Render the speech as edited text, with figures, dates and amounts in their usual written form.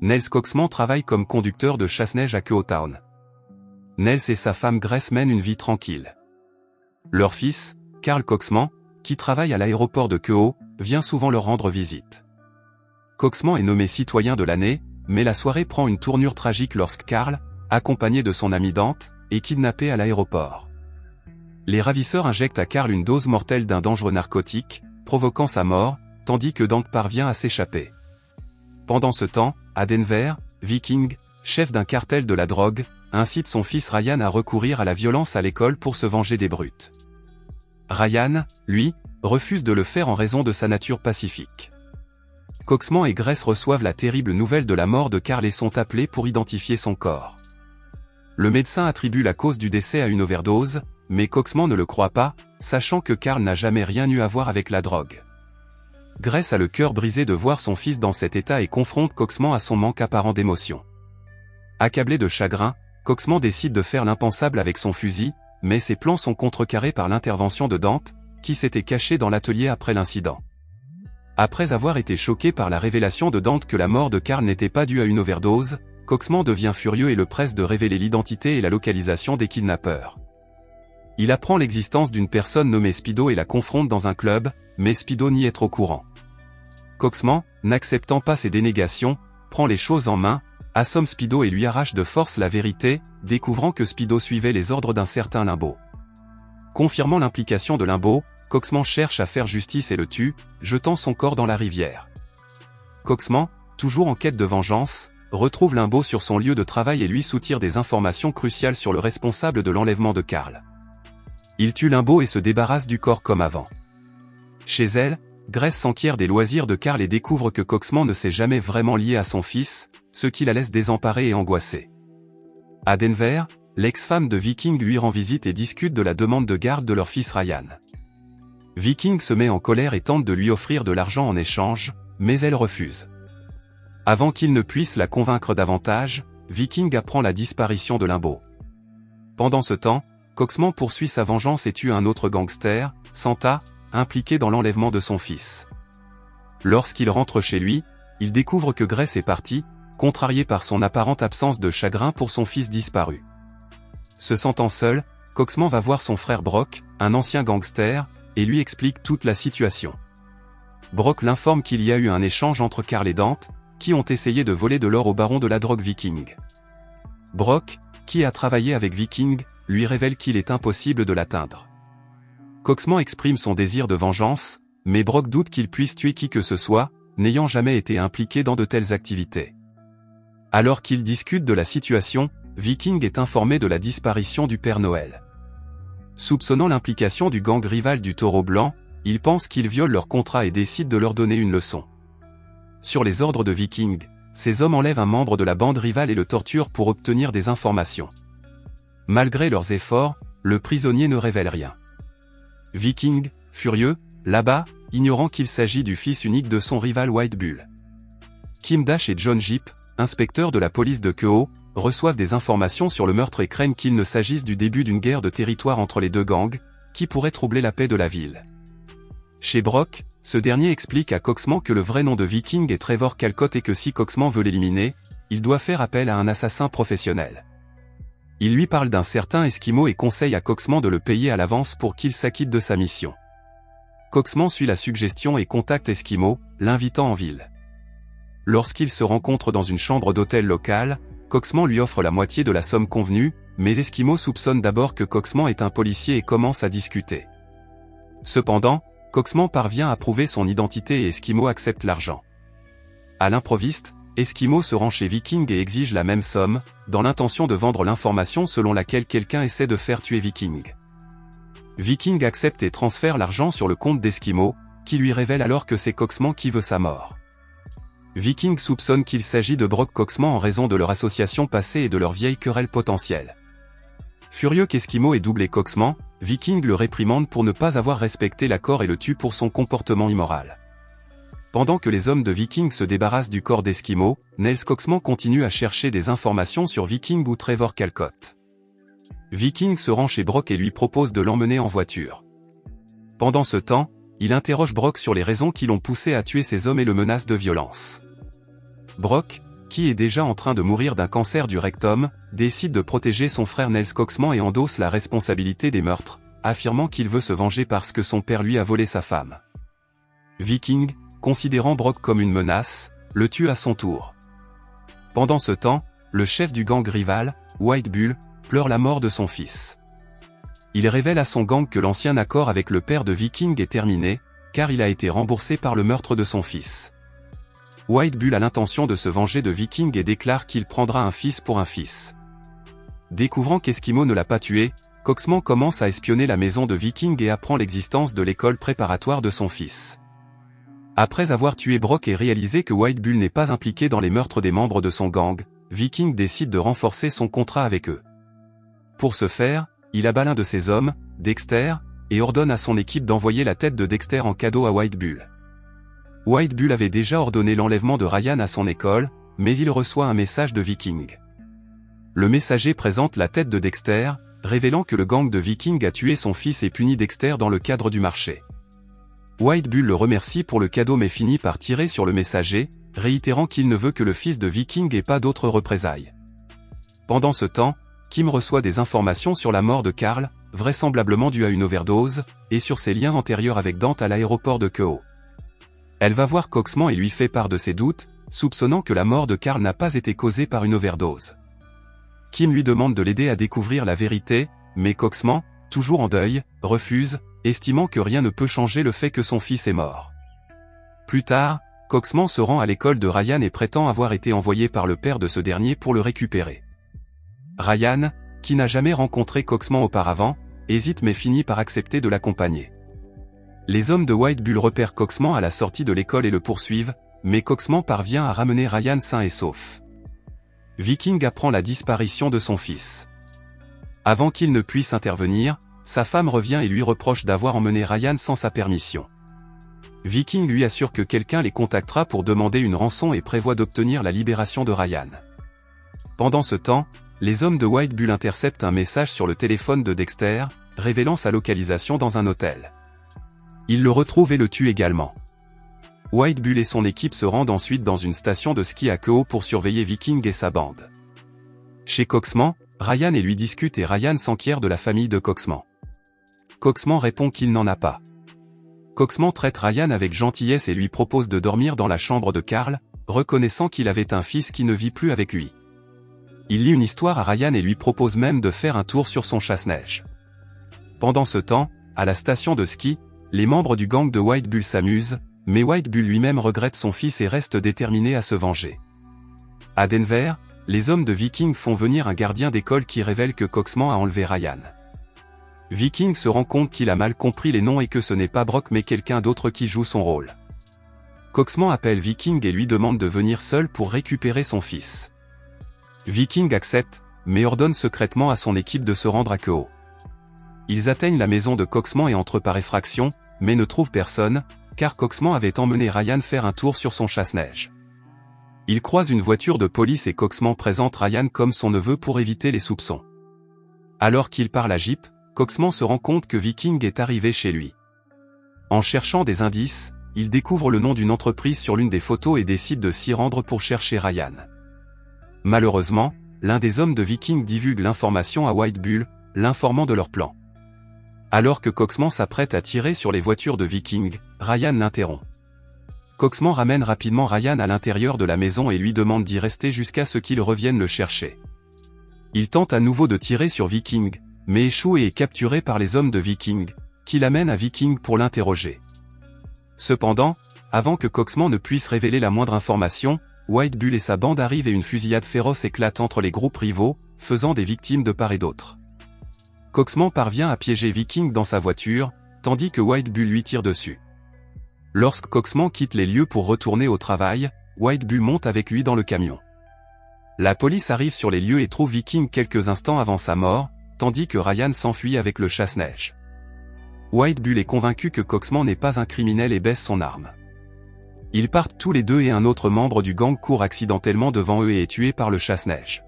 Nels Coxman travaille comme conducteur de chasse-neige à Kehoe Town. Nels et sa femme Grace mènent une vie tranquille. Leur fils, Carl Coxman, qui travaille à l'aéroport de Kehoe, vient souvent leur rendre visite. Coxman est nommé citoyen de l'année, mais la soirée prend une tournure tragique lorsque Carl, accompagné de son ami Dante, est kidnappé à l'aéroport. Les ravisseurs injectent à Carl une dose mortelle d'un dangereux narcotique, provoquant sa mort, tandis que Dante parvient à s'échapper. Pendant ce temps, à Denver, Viking, chef d'un cartel de la drogue, incite son fils Ryan à recourir à la violence à l'école pour se venger des brutes. Ryan, lui, refuse de le faire en raison de sa nature pacifique. Coxman et Grace reçoivent la terrible nouvelle de la mort de Carl et sont appelés pour identifier son corps. Le médecin attribue la cause du décès à une overdose, mais Coxman ne le croit pas, sachant que Carl n'a jamais rien eu à voir avec la drogue. Grace a le cœur brisé de voir son fils dans cet état et confronte Coxman à son manque apparent d'émotion. Accablé de chagrin, Coxman décide de faire l'impensable avec son fusil, mais ses plans sont contrecarrés par l'intervention de Dante, qui s'était caché dans l'atelier après l'incident. Après avoir été choqué par la révélation de Dante que la mort de Carl n'était pas due à une overdose, Coxman devient furieux et le presse de révéler l'identité et la localisation des kidnappeurs. Il apprend l'existence d'une personne nommée Speedo et la confronte dans un club, mais Speedo nie être au courant. Coxman, n'acceptant pas ces dénégations, prend les choses en main, assomme Speedo et lui arrache de force la vérité, découvrant que Speedo suivait les ordres d'un certain Limbo. Confirmant l'implication de Limbo, Coxman cherche à faire justice et le tue, jetant son corps dans la rivière. Coxman, toujours en quête de vengeance, retrouve Limbo sur son lieu de travail et lui soutire des informations cruciales sur le responsable de l'enlèvement de Carl. Il tue Limbo et se débarrasse du corps comme avant. Chez elle, Grace s'enquiert des loisirs de Carl et découvre que Coxman ne s'est jamais vraiment lié à son fils, ce qui la laisse désemparée et angoissée. À Denver, l'ex-femme de Viking lui rend visite et discute de la demande de garde de leur fils Ryan. Viking se met en colère et tente de lui offrir de l'argent en échange, mais elle refuse. Avant qu'il ne puisse la convaincre davantage, Viking apprend la disparition de Limbo. Pendant ce temps, Coxman poursuit sa vengeance et tue un autre gangster, Santa, impliqué dans l'enlèvement de son fils. Lorsqu'il rentre chez lui, il découvre que Grace est partie, contrarié par son apparente absence de chagrin pour son fils disparu. Se sentant seul, Coxman va voir son frère Brock, un ancien gangster, et lui explique toute la situation. Brock l'informe qu'il y a eu un échange entre Carl et Dante, qui ont essayé de voler de l'or au baron de la drogue Viking. Brock, qui a travaillé avec Viking, lui révèle qu'il est impossible de l'atteindre. Coxman exprime son désir de vengeance, mais Brock doute qu'il puisse tuer qui que ce soit, n'ayant jamais été impliqué dans de telles activités. Alors qu'ils discutent de la situation, Viking est informé de la disparition du Père Noël. Soupçonnant l'implication du gang rival du Taureau Blanc, il pense qu'il viole leur contrat et décide de leur donner une leçon. Sur les ordres de Viking, ces hommes enlèvent un membre de la bande rivale et le torturent pour obtenir des informations. Malgré leurs efforts, le prisonnier ne révèle rien. Viking, furieux, l'abat, ignorant qu'il s'agit du fils unique de son rival White Bull. Kim Dash et John Jeep, inspecteurs de la police de Kehoe, reçoivent des informations sur le meurtre et craignent qu'il ne s'agisse du début d'une guerre de territoire entre les deux gangs, qui pourrait troubler la paix de la ville. Chez Brock, ce dernier explique à Coxman que le vrai nom de Viking est Trevor Calcott et que si Coxman veut l'éliminer, il doit faire appel à un assassin professionnel. Il lui parle d'un certain Esquimau et conseille à Coxman de le payer à l'avance pour qu'il s'acquitte de sa mission. Coxman suit la suggestion et contacte Esquimau, l'invitant en ville. Lorsqu'ils se rencontrent dans une chambre d'hôtel locale, Coxman lui offre la moitié de la somme convenue, mais Esquimau soupçonne d'abord que Coxman est un policier et commence à discuter. Cependant, Coxman parvient à prouver son identité et Esquimau accepte l'argent. À l'improviste, Esquimau se rend chez Viking et exige la même somme, dans l'intention de vendre l'information selon laquelle quelqu'un essaie de faire tuer Viking. Viking accepte et transfère l'argent sur le compte d'Esquimau, qui lui révèle alors que c'est Coxman qui veut sa mort. Viking soupçonne qu'il s'agit de Brock Coxman en raison de leur association passée et de leur vieille querelle potentielle. Furieux qu'Esquimau ait doublé Coxman, Viking le réprimande pour ne pas avoir respecté l'accord et le tue pour son comportement immoral. Pendant que les hommes de Viking se débarrassent du corps d'Esquimau, Nels Coxman continue à chercher des informations sur Viking ou Trevor Calcott. Viking se rend chez Brock et lui propose de l'emmener en voiture. Pendant ce temps, il interroge Brock sur les raisons qui l'ont poussé à tuer ces hommes et le menace de violence. Brock, qui est déjà en train de mourir d'un cancer du rectum, décide de protéger son frère Nels Coxman et endosse la responsabilité des meurtres, affirmant qu'il veut se venger parce que son père lui a volé sa femme. Viking, considérant Brock comme une menace, le tue à son tour. Pendant ce temps, le chef du gang rival, White Bull, pleure la mort de son fils. Il révèle à son gang que l'ancien accord avec le père de Viking est terminé, car il a été remboursé par le meurtre de son fils. White Bull a l'intention de se venger de Viking et déclare qu'il prendra un fils pour un fils. Découvrant qu'Eskimo ne l'a pas tué, Coxman commence à espionner la maison de Viking et apprend l'existence de l'école préparatoire de son fils. Après avoir tué Brock et réalisé que White Bull n'est pas impliqué dans les meurtres des membres de son gang, Viking décide de renforcer son contrat avec eux. Pour ce faire, il abat l'un de ses hommes, Dexter, et ordonne à son équipe d'envoyer la tête de Dexter en cadeau à White Bull. White Bull avait déjà ordonné l'enlèvement de Ryan à son école, mais il reçoit un message de Viking. Le messager présente la tête de Dexter, révélant que le gang de Viking a tué son fils et puni Dexter dans le cadre du marché. White Bull le remercie pour le cadeau mais finit par tirer sur le messager, réitérant qu'il ne veut que le fils de Viking et pas d'autres représailles. Pendant ce temps, Kim reçoit des informations sur la mort de Carl, vraisemblablement due à une overdose, et sur ses liens antérieurs avec Dante à l'aéroport de Kehoe. Elle va voir Coxman et lui fait part de ses doutes, soupçonnant que la mort de Carl n'a pas été causée par une overdose. Kim lui demande de l'aider à découvrir la vérité, mais Coxman, toujours en deuil, refuse, estimant que rien ne peut changer le fait que son fils est mort. Plus tard, Coxman se rend à l'école de Ryan et prétend avoir été envoyé par le père de ce dernier pour le récupérer. Ryan, qui n'a jamais rencontré Coxman auparavant, hésite mais finit par accepter de l'accompagner. Les hommes de White Bull repèrent Coxman à la sortie de l'école et le poursuivent, mais Coxman parvient à ramener Ryan sain et sauf. Viking apprend la disparition de son fils. Avant qu'il ne puisse intervenir, sa femme revient et lui reproche d'avoir emmené Ryan sans sa permission. Viking lui assure que quelqu'un les contactera pour demander une rançon et prévoit d'obtenir la libération de Ryan. Pendant ce temps, les hommes de White Bull interceptent un message sur le téléphone de Dexter, révélant sa localisation dans un hôtel. Ils le retrouvent et le tuent également. White Bull et son équipe se rendent ensuite dans une station de ski à Kehoe pour surveiller Viking et sa bande. Chez Coxman, Ryan et lui discutent et Ryan s'enquiert de la famille de Coxman. Coxman répond qu'il n'en a pas. Coxman traite Ryan avec gentillesse et lui propose de dormir dans la chambre de Carl, reconnaissant qu'il avait un fils qui ne vit plus avec lui. Il lit une histoire à Ryan et lui propose même de faire un tour sur son chasse-neige. Pendant ce temps, à la station de ski, les membres du gang de White Bull s'amusent, mais White Bull lui-même regrette son fils et reste déterminé à se venger. À Denver, les hommes de Viking font venir un gardien d'école qui révèle que Coxman a enlevé Ryan. Viking se rend compte qu'il a mal compris les noms et que ce n'est pas Brock mais quelqu'un d'autre qui joue son rôle. Coxman appelle Viking et lui demande de venir seul pour récupérer son fils. Viking accepte, mais ordonne secrètement à son équipe de se rendre à Kehoe. Ils atteignent la maison de Coxman et entrent par effraction, mais ne trouvent personne, car Coxman avait emmené Ryan faire un tour sur son chasse-neige. Ils croisent une voiture de police et Coxman présente Ryan comme son neveu pour éviter les soupçons. Alors qu'il parle à Jeep, Coxman se rend compte que Viking est arrivé chez lui. En cherchant des indices, il découvre le nom d'une entreprise sur l'une des photos et décide de s'y rendre pour chercher Ryan. Malheureusement, l'un des hommes de Viking divulgue l'information à White Bull, l'informant de leur plan. Alors que Coxman s'apprête à tirer sur les voitures de Viking, Ryan l'interrompt. Coxman ramène rapidement Ryan à l'intérieur de la maison et lui demande d'y rester jusqu'à ce qu'il revienne le chercher. Il tente à nouveau de tirer sur Viking, mais échoue et est capturé par les hommes de Viking, qui l'amènent à Viking pour l'interroger. Cependant, avant que Coxman ne puisse révéler la moindre information, White Bull et sa bande arrivent et une fusillade féroce éclate entre les groupes rivaux, faisant des victimes de part et d'autre. Coxman parvient à piéger Viking dans sa voiture, tandis que White Bull lui tire dessus. Lorsque Coxman quitte les lieux pour retourner au travail, White Bull monte avec lui dans le camion. La police arrive sur les lieux et trouve Viking quelques instants avant sa mort, tandis que Ryan s'enfuit avec le chasse-neige. White Bull est convaincu que Coxman n'est pas un criminel et baisse son arme. Ils partent tous les deux et un autre membre du gang court accidentellement devant eux et est tué par le chasse-neige.